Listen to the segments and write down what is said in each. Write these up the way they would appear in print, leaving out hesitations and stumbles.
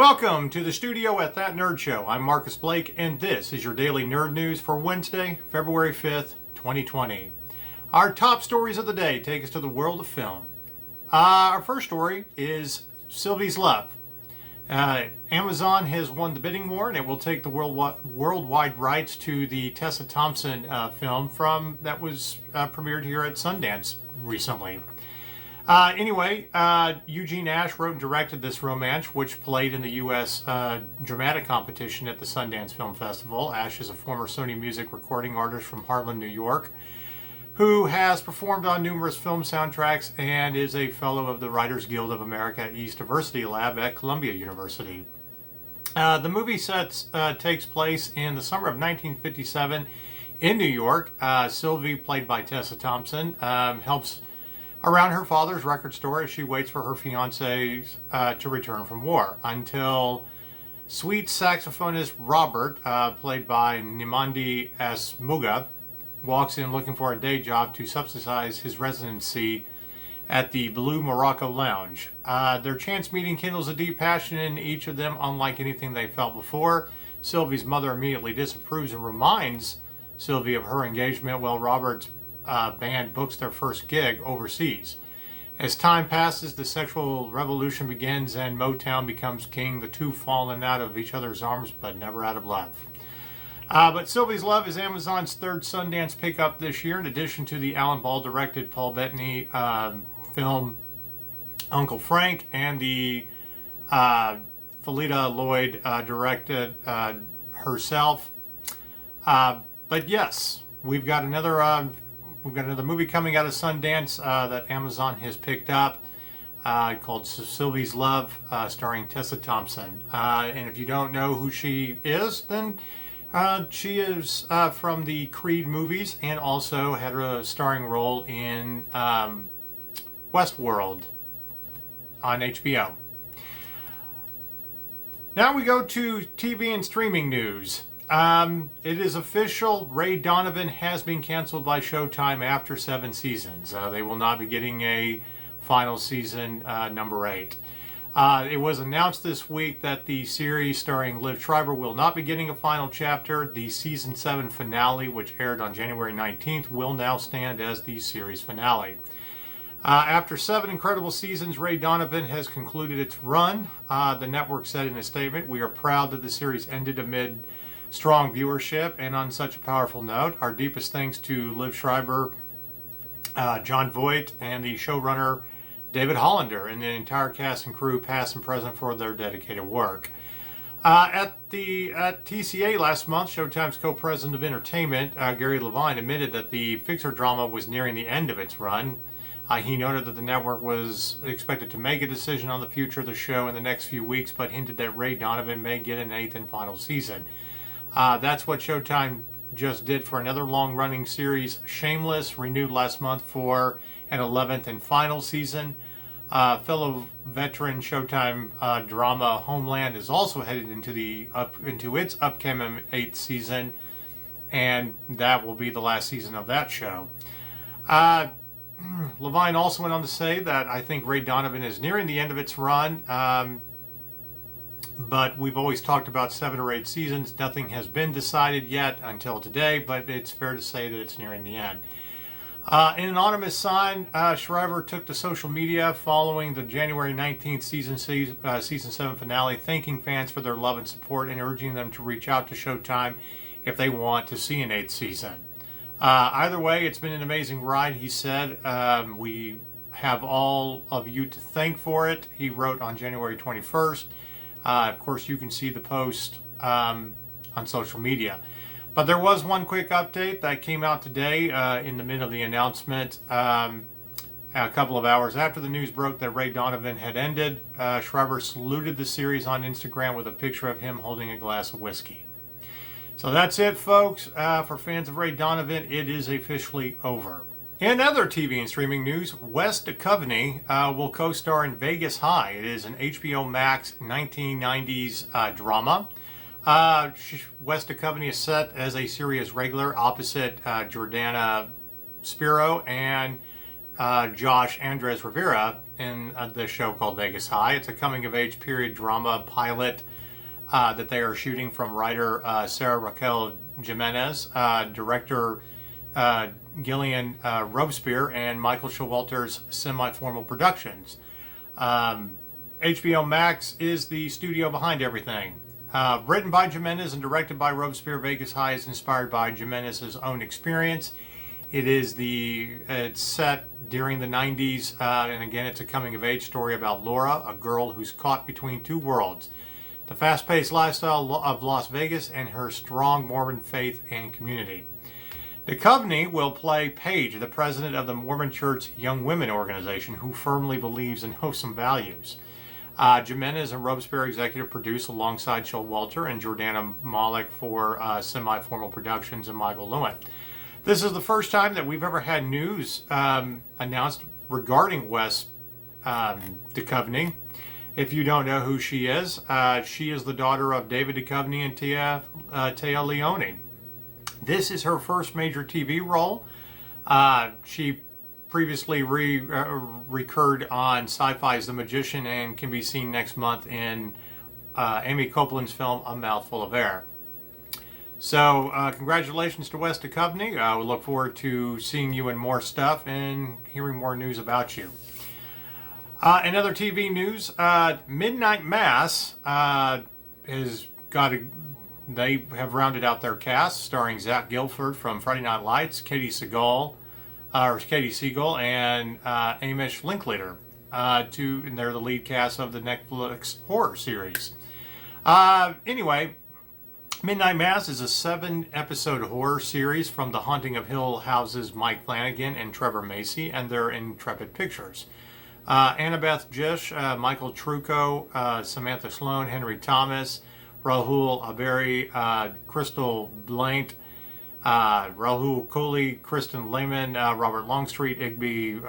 Welcome to the studio at That Nerd Show. I'm Marcus Blake, and this is your daily nerd news for Wednesday, February 5th, 2020. Our top stories of the day take us to the world of film. Our first story is Sylvies Love. Amazon has won the bidding war, and it will take the worldwide rights to the Tessa Thompson film that was premiered here at Sundance recently. Eugene Ash wrote and directed this romance, which played in the U.S. dramatic competition at the Sundance Film Festival. Ash is a former Sony Music recording artist from Harlem, New York, who has performed on numerous film soundtracks and is a fellow of the Writers Guild of America East Diversity Lab at Columbia University. The movie takes place in the summer of 1957 in New York. Sylvie, played by Tessa Thompson, helps around her father's record store as she waits for her fiancé to return from war, until sweet saxophonist Robert, played by Nimandi Asmuga, walks in looking for a day job to subsidize his residency at the Blue Morocco Lounge. Their chance meeting kindles a deep passion in each of them, unlike anything they felt before. Sylvie's mother immediately disapproves and reminds Sylvie of her engagement, while Robert's band books their first gig overseas. As time passes, the sexual revolution begins and Motown becomes king, the two falling out of each other's arms but never out of love. But Sylvies Love is Amazon's third Sundance pickup this year, in addition to the Alan Ball-directed Paul Bettany film Uncle Frank, and the Phyllida Lloyd directed herself. But yes, we've got another movie coming out of Sundance that Amazon has picked up called Sylvies Love, starring Tessa Thompson. And if you don't know who she is, then she is from the Creed movies, and also had a starring role in Westworld on HBO. Now we go to TV and streaming news. It is official, Ray Donovan has been canceled by Showtime after 7 seasons. They will not be getting a final season, number 8. It was announced this week that the series starring Liv Schreiber will not be getting a final chapter. The season 7 finale, which aired on January 19th, will now stand as the series finale. After 7 incredible seasons, Ray Donovan has concluded its run. The network said in a statement, "We are proud that the series ended amid strong viewership and on such a powerful note. Our deepest thanks to Liv Schreiber, John Voight, and the showrunner David Hollander, and the entire cast and crew, past and present, for their dedicated work." At TCA last month, Showtime's co-president of entertainment, Gary Levine, admitted that the fixer drama was nearing the end of its run. He noted that the network was expected to make a decision on the future of the show in the next few weeks, but hinted that Ray Donovan may get an 8th and final season. That's what Showtime just did for another long-running series, Shameless, renewed last month for an 11th and final season. Fellow veteran Showtime drama Homeland is also headed into its upcoming 8th season, and that will be the last season of that show. Levine also went on to say that I think Ray Donovan is nearing the end of its run. But we've always talked about 7 or 8 seasons. Nothing has been decided yet until today, but it's fair to say that it's nearing the end. In an anonymous sign, Schreiber took to social media following the January 19th season 7 finale, thanking fans for their love and support and urging them to reach out to Showtime if they want to see an 8th season. Either way, it's been an amazing ride, he said. We have all of you to thank for it, he wrote on January 21st. Of course, you can see the post on social media. But there was one quick update that came out today in the middle of the announcement. A couple of hours after the news broke that Ray Donovan had ended, Schreiber saluted the series on Instagram with a picture of him holding a glass of whiskey. So that's it, folks. For fans of Ray Donovan, it is officially over. In other TV and streaming news, Wes Duchovny will co-star in Vegas High. It is an HBO Max 1990s drama. Wes Duchovny is set as a serious regular opposite Jordana Spiro, and Josh Andres Rivera in the show called Vegas High. It's a coming-of-age period drama pilot that they are shooting from writer Sarah Raquel Jimenez, director Gillian Robespierre, and Michael Showalter's Semi-Formal Productions. HBO Max is the studio behind everything. Written by Jimenez and directed by Robespierre, Vegas High is inspired by Jimenez's own experience. It's set during the 90s, and again, it's a coming-of-age story about Laura, a girl who's caught between two worlds: the fast-paced lifestyle of Las Vegas and her strong Mormon faith and community. Duchovny will play Paige, the president of the Mormon Church Young Women organization, who firmly believes in wholesome values. Jimenez and Robespierre executive produce alongside Showalter and Jordana Malik for Semi-Formal Productions and Michael Lewin. This is the first time that we've ever had news announced regarding Wes Duchovny. If you don't know who she is the daughter of David Duchovny and Tia Leone. This is her first major TV role. She previously recurred on Sci-Fi's The Magician and can be seen next month in Amy Copeland's film A Mouthful of Air. So congratulations to Wes Duchovny. We look forward to seeing you in more stuff and hearing more news about you. In other TV news, Midnight Mass they have rounded out their cast, starring Zach Gilford from Friday Night Lights, Katie Siegel, and Hamish Linklater. And they're the lead cast of the Netflix horror series. Anyway, Midnight Mass is a 7-episode horror series from The Haunting of Hill House's Mike Flanagan and Trevor Macy, and they're Intrepid Pictures. Annabeth Gish, Michael Trucco, Samantha Sloan, Henry Thomas, Rahul Aberi, Crystal Blank, Rahul Kohli, Kristen Lehman, Robert Longstreet, Igby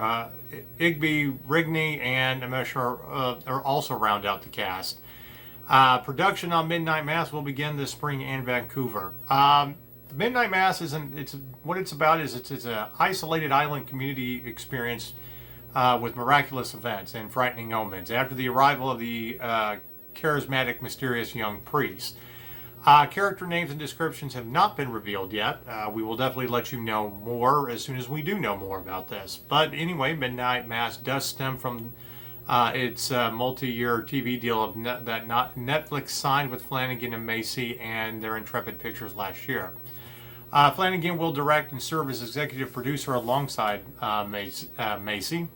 Rigney, and Amesh are also round out the cast. Production on Midnight Mass will begin this spring in Vancouver. Midnight Mass it's an isolated island community experience with miraculous events and frightening omens after the arrival of the charismatic, mysterious young priest. Character names and descriptions have not been revealed yet. We will definitely let you know more as soon as we do know more about this. But anyway, Midnight Mass does stem from its multi-year TV deal that Netflix signed with Flanagan and Macy and their Intrepid Pictures last year. Flanagan will direct and serve as executive producer alongside Macy.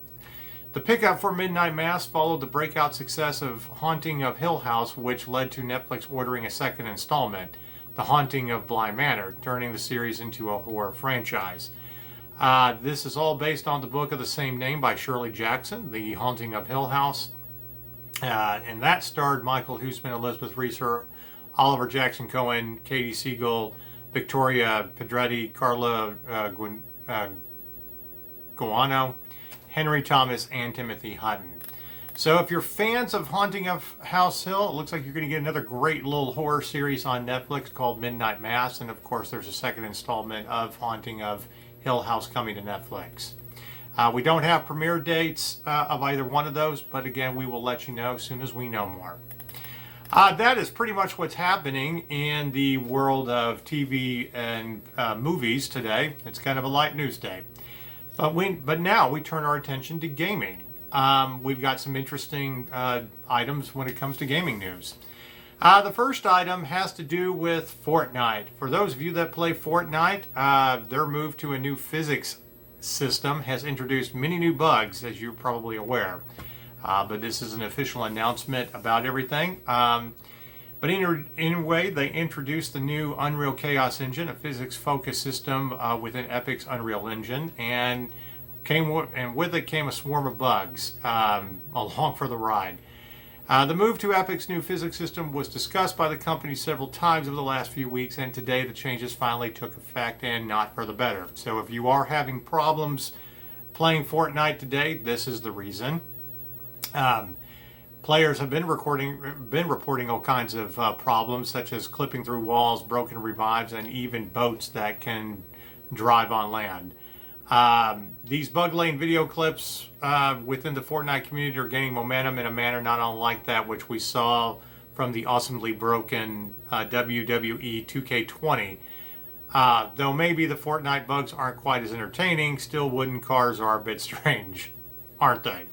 The pickup for Midnight Mass followed the breakout success of Haunting of Hill House, which led to Netflix ordering a second installment, The Haunting of Bly Manor, turning the series into a horror franchise. This is all based on the book of the same name by Shirley Jackson, The Haunting of Hill House. And that starred Michael Huisman, Elizabeth Reeser, Oliver Jackson Cohen, Katie Siegel, Victoria Pedretti, Carla Guano, Henry Thomas, and Timothy Hutton. So if you're fans of Haunting of House Hill, it looks like you're going to get another great little horror series on Netflix called Midnight Mass. And of course, there's a second installment of Haunting of Hill House coming to Netflix. We don't have premiere dates of either one of those, but again, we will let you know as soon as we know more. That is pretty much what's happening in the world of TV and movies today. It's kind of a light news day. But now we turn our attention to gaming. We've got some interesting items when it comes to gaming news. The first item has to do with Fortnite. For those of you that play Fortnite, their move to a new physics system has introduced many new bugs, as you're probably aware. But this is an official announcement about everything. But anyway, they introduced the new Unreal Chaos Engine, a physics-focused system within Epic's Unreal Engine, and with it came a swarm of bugs along for the ride. The move to Epic's new physics system was discussed by the company several times over the last few weeks, and today the changes finally took effect, and not for the better. So if you are having problems playing Fortnite today, this is the reason. Players have been reporting all kinds of problems, such as clipping through walls, broken revives, and even boats that can drive on land. These bug-laden video clips within the Fortnite community are gaining momentum in a manner not unlike that which we saw from the awesomely broken WWE 2K20. Though maybe the Fortnite bugs aren't quite as entertaining, still wooden cars are a bit strange, aren't they?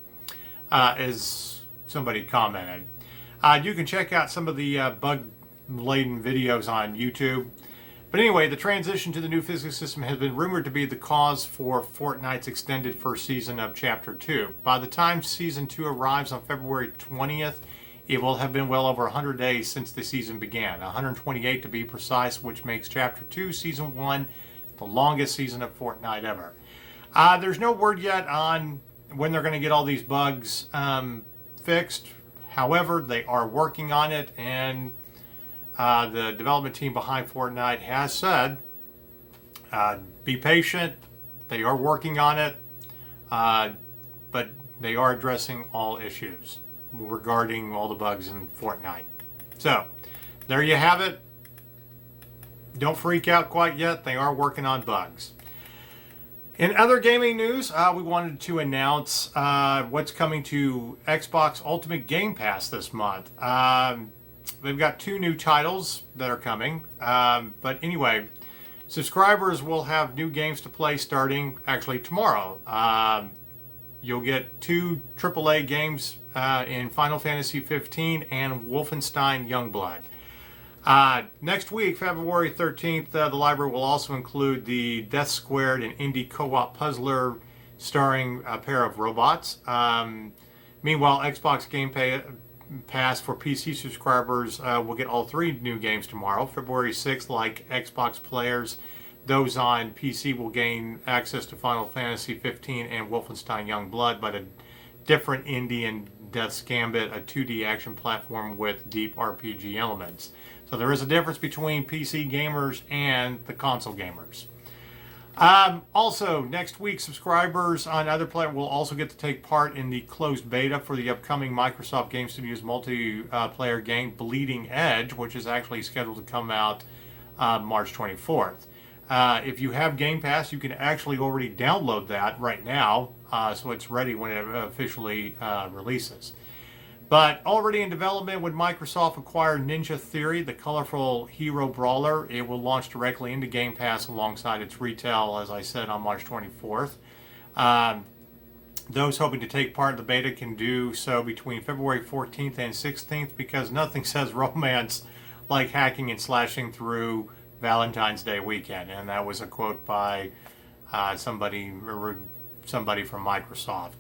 As somebody commented. You can check out some of the bug-laden videos on YouTube. But anyway, the transition to the new physics system has been rumored to be the cause for Fortnite's extended first season of Chapter 2. By the time Season 2 arrives on February 20th, it will have been well over 100 days since the season began, 128 to be precise, which makes Chapter 2, Season 1, the longest season of Fortnite ever. There's no word yet on when they're going to get all these bugs fixed. However, they are working on it, and the development team behind Fortnite has said, be patient, they are working on it, but they are addressing all issues regarding all the bugs in Fortnite. So, there you have it. Don't freak out quite yet, they are working on bugs. In other gaming news, we wanted to announce what's coming to Xbox Ultimate Game Pass this month. They've got 2 new titles that are coming. But anyway, subscribers will have new games to play starting actually tomorrow. You'll get 2 AAA games in Final Fantasy 15 and Wolfenstein Youngblood. Next week, February 13th, the library will also include the Death Squared and indie co-op puzzler starring a pair of robots. Meanwhile, Xbox Game Pass for PC subscribers will get all 3 new games tomorrow. February 6th, like Xbox players, those on PC will gain access to Final Fantasy 15 and Wolfenstein Youngblood, but a different indie and Death's Gambit, a 2D action platform with deep RPG elements. So there is a difference between PC gamers and the console gamers. Also, next week, subscribers on other platforms will also get to take part in the closed beta for the upcoming Microsoft Game Studios multiplayer game Bleeding Edge, which is actually scheduled to come out March 24th. If you have Game Pass, you can actually already download that right now, so it's ready when it officially releases. But already in development, when Microsoft acquired Ninja Theory, the colorful hero brawler, it will launch directly into Game Pass alongside its retail, as I said, on March 24th. Those hoping to take part in the beta can do so between February 14th and 16th because nothing says romance like hacking and slashing through Valentine's Day weekend. And that was a quote by somebody from Microsoft.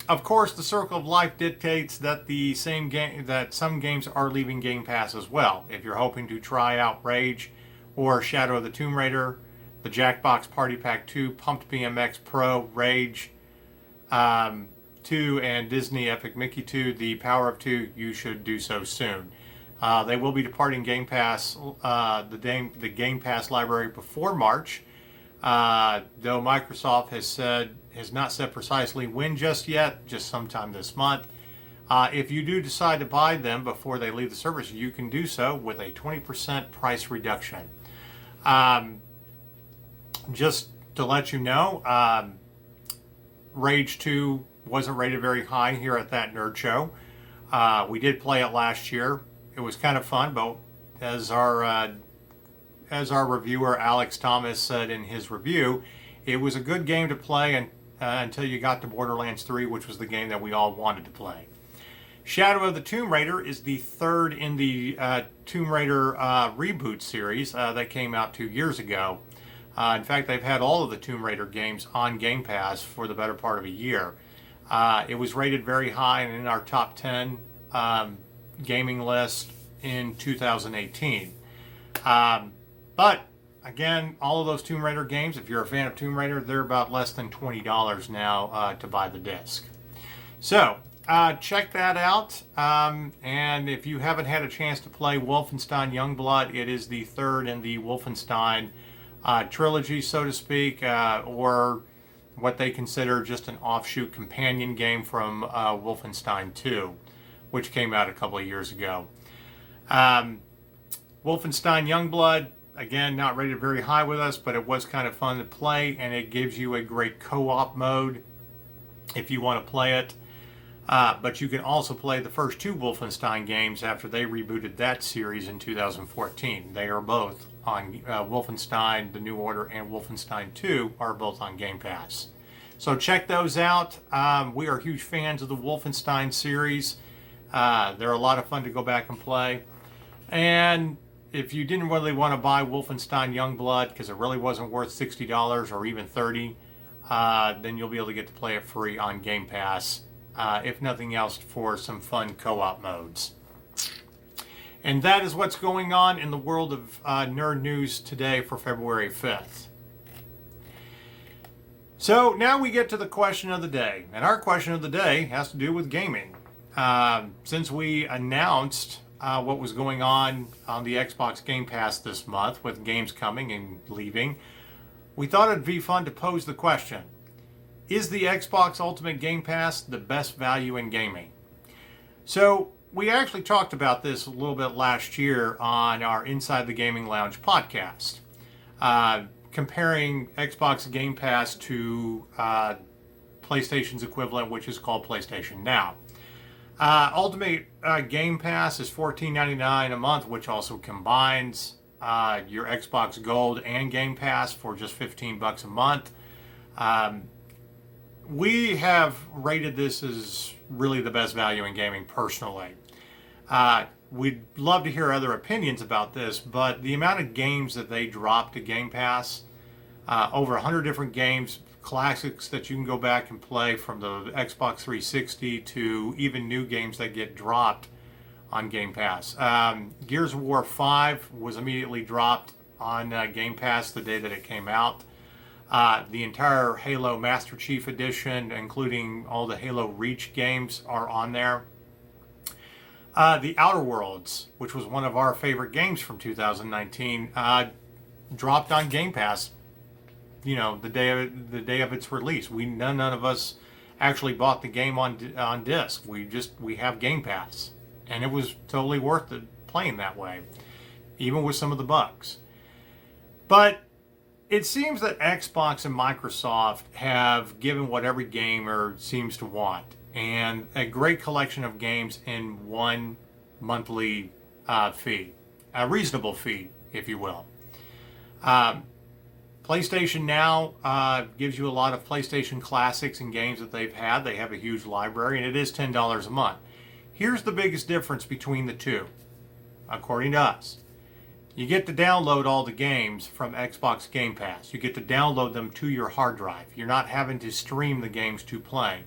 Of course, the circle of life dictates that some games are leaving Game Pass as well. If you're hoping to try out Rage or Shadow of the Tomb Raider, the Jackbox Party Pack 2, Pumped BMX Pro, Rage 2, and Disney Epic Mickey 2, The Power of 2, you should do so soon. They will be departing Game Pass, the Game Pass library before March, though Microsoft has not said precisely when just yet, just sometime this month. If you do decide to buy them before they leave the service, you can do so with a 20% price reduction. Just to let you know, Rage 2 wasn't rated very high here at that nerd show. We did play it last year. It was kind of fun, but as our reviewer Alex Thomas said in his review, it was a good game to play until you got to Borderlands 3, which was the game that we all wanted to play. Shadow of the Tomb Raider is the 3rd in the Tomb Raider reboot series that came out 2 years ago. In fact, they've had all of the Tomb Raider games on Game Pass for the better part of a year. It was rated very high and in our top 10 gaming list in 2018. But again, all of those Tomb Raider games, if you're a fan of Tomb Raider, they're about less than $20 now to buy the disc. So, check that out. And if you haven't had a chance to play Wolfenstein Youngblood, it is the 3rd in the Wolfenstein trilogy, so to speak, or what they consider just an offshoot companion game from Wolfenstein 2, which came out a couple of years ago. Wolfenstein Youngblood, Again, not rated very high with us, but it was kind of fun to play, and it gives you a great co-op mode if you want to play it. But you can also play the first two Wolfenstein games after they rebooted that series in 2014. They are both on Wolfenstein: The New Order and Wolfenstein 2 are both on Game Pass. So check those out. We are huge fans of the Wolfenstein series. They're a lot of fun to go back and play. And if you didn't really want to buy Wolfenstein Youngblood because it really wasn't worth $60 or even $30, then you'll be able to get to play it free on Game Pass. If nothing else, for some fun co-op modes. And that is what's going on in the world of nerd news today for February 5th. So now we get to the question of the day. And our question of the day has to do with gaming. Since we announced what was going on the Xbox Game Pass this month with games coming and leaving, we thought it'd be fun to pose the question: is the Xbox Ultimate Game Pass the best value in gaming? So we actually talked about this a little bit last year on our Inside the Gaming Lounge podcast, comparing Xbox Game Pass to PlayStation's equivalent, which is called PlayStation Now. Ultimate Game Pass is $14.99 a month, which also combines your Xbox Gold and Game Pass for just $15 a month. We have rated this as really the best value in gaming personally. We'd love to hear other opinions about this, but the amount of games that they drop to Game Pass, over 100 different games, classics that you can go back and play from the Xbox 360 to even new games that get dropped on Game Pass. Gears of War 5 was immediately dropped on Game Pass the day that it came out. The entire Halo Master Chief Edition, including all the Halo Reach games, are on there. The Outer Worlds, which was one of our favorite games from 2019, dropped on Game Pass. You know, the day of its release. None of us actually bought the game on disc. We have Game Pass, and it was totally worth it playing that way, even with some of the bugs. But it seems that Xbox and Microsoft have given what every gamer seems to want, and a great collection of games in one monthly fee, a reasonable fee, if you will. PlayStation Now gives you a lot of PlayStation classics and games that they've had. They have a huge library, and it is $10 a month. Here's the biggest difference between the two, according to us. You get to download all the games from Xbox Game Pass. You get to download them to your hard drive. You're not having to stream the games to play.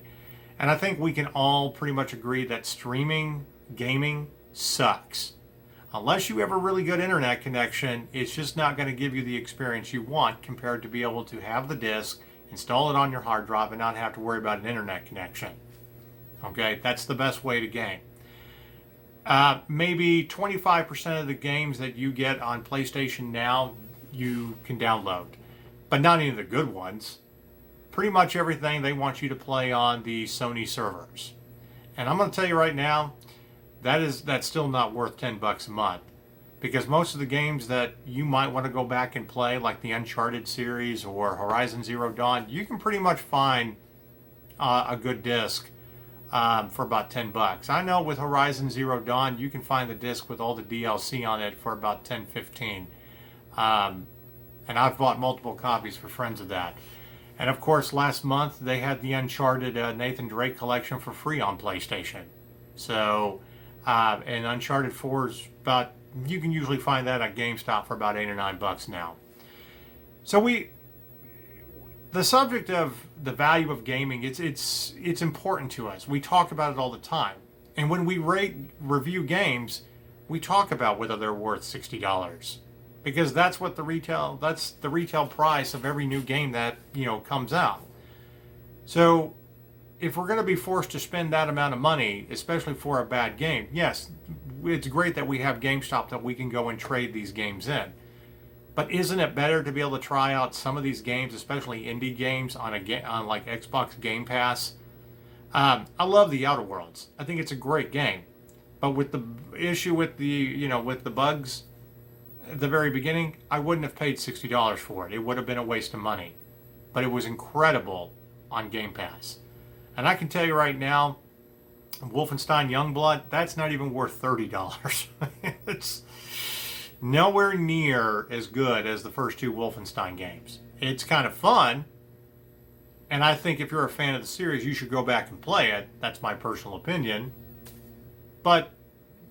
And I think we can all pretty much agree that streaming gaming sucks. Unless you have a really good internet connection, it's just not going to give you the experience you want compared to be able to have the disc, install it on your hard drive, and not have to worry about an internet connection. Okay, that's the best way to game. Maybe 25% of the games that you get on PlayStation Now you can download, but not any of the good ones. Pretty much everything they want you to play on the Sony servers. And I'm going to tell you right now, that's still not worth $10 a month, because most of the games that you might want to go back and play, like the Uncharted series or Horizon Zero Dawn, you can pretty much find a good disc for about $10. I know with Horizon Zero Dawn, you can find the disc with all the DLC on it for about $10-15. And I've bought multiple copies for friends of that. And of course, last month they had the Uncharted Nathan Drake collection for free on PlayStation. So, and Uncharted 4 is about, you can usually find that at GameStop for about $8 or $9 now. So the subject of the value of gaming, it's important to us. We talk about it all the time. And when we review games, we talk about whether they're worth $60. Because that's the retail price of every new game that, comes out. So if we're going to be forced to spend that amount of money, especially for a bad game, yes, it's great that we have GameStop that we can go and trade these games in. But isn't it better to be able to try out some of these games, especially indie games, on like Xbox Game Pass? I love the Outer Worlds. I think it's a great game, but with the issue with the with the bugs, at the very beginning, I wouldn't have paid $60 for it. It would have been a waste of money. But it was incredible on Game Pass. And I can tell you right now, Wolfenstein Youngblood, that's not even worth $30. It's nowhere near as good as the first two Wolfenstein games. It's kind of fun, and I think if you're a fan of the series, you should go back and play it. That's my personal opinion. But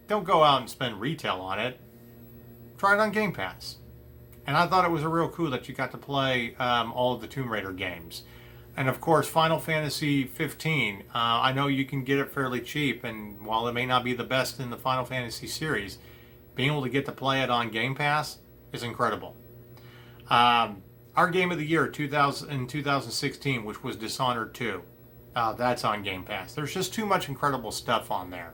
don't go out and spend retail on it. Try it on Game Pass. And I thought it was a real cool that you got to play all of the Tomb Raider games. And of course, Final Fantasy 15. I know you can get it fairly cheap, and while it may not be the best in the Final Fantasy series, being able to get to play it on Game Pass is incredible. Our game of the year in 2016, which was Dishonored 2, that's on Game Pass. There's just too much incredible stuff on there.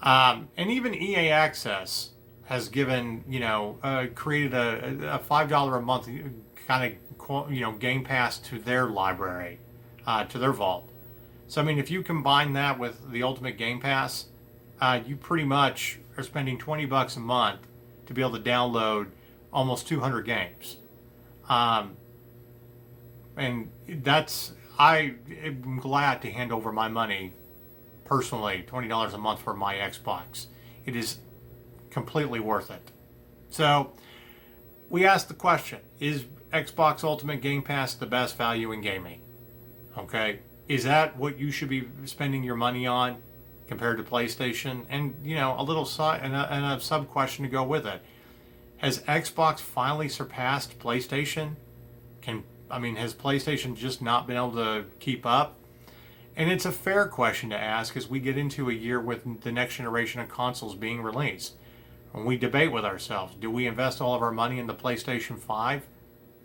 And even EA Access has given, created a $5 a month kind of, Game Pass to their library, to their vault. So, I mean, if you combine that with the Ultimate Game Pass, you pretty much are spending $20 a month to be able to download almost 200 games. And I'm glad to hand over my money personally, $20 a month for my Xbox. It is completely worth it. So, we asked the question, is Xbox Ultimate Game Pass the best value in gaming? Okay, is that what you should be spending your money on compared to PlayStation? And a little and a sub question to go with it: has Xbox finally surpassed PlayStation? Has PlayStation just not been able to keep up? And it's a fair question to ask as we get into a year with the next generation of consoles being released. When we debate with ourselves, do we invest all of our money in the PlayStation 5?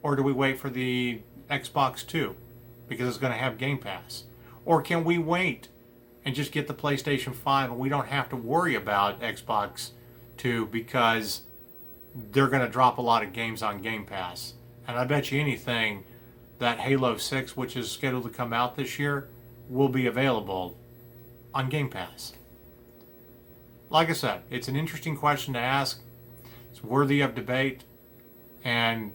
Or do we wait for the Xbox 2 because it's going to have Game Pass? Or can we wait and just get the PlayStation 5 and we don't have to worry about Xbox 2 because they're going to drop a lot of games on Game Pass? And I bet you anything that Halo 6, which is scheduled to come out this year, will be available on Game Pass. Like I said, it's an interesting question to ask. It's worthy of debate. And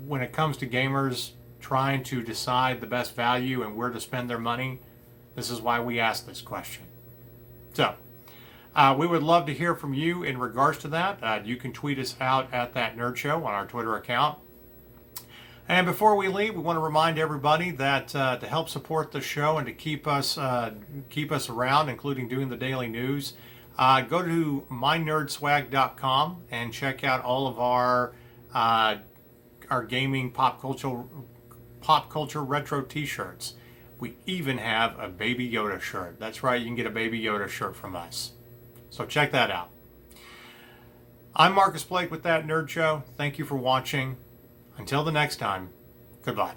when it comes to gamers trying to decide the best value and where to spend their money, this is why we ask this question. So, we would love to hear from you in regards to that. You can tweet us out at That Nerd Show on our Twitter account. And before we leave, we want to remind everybody that to help support the show and to keep us around, including doing the daily news, go to mynerdswag.com and check out all of our gaming pop culture retro t-shirts. We even have a Baby Yoda shirt. That's right, you can get a Baby Yoda shirt from us. So check that out. I'm Marcus Blake with That Nerd Show. Thank you for watching. Until the next time, goodbye.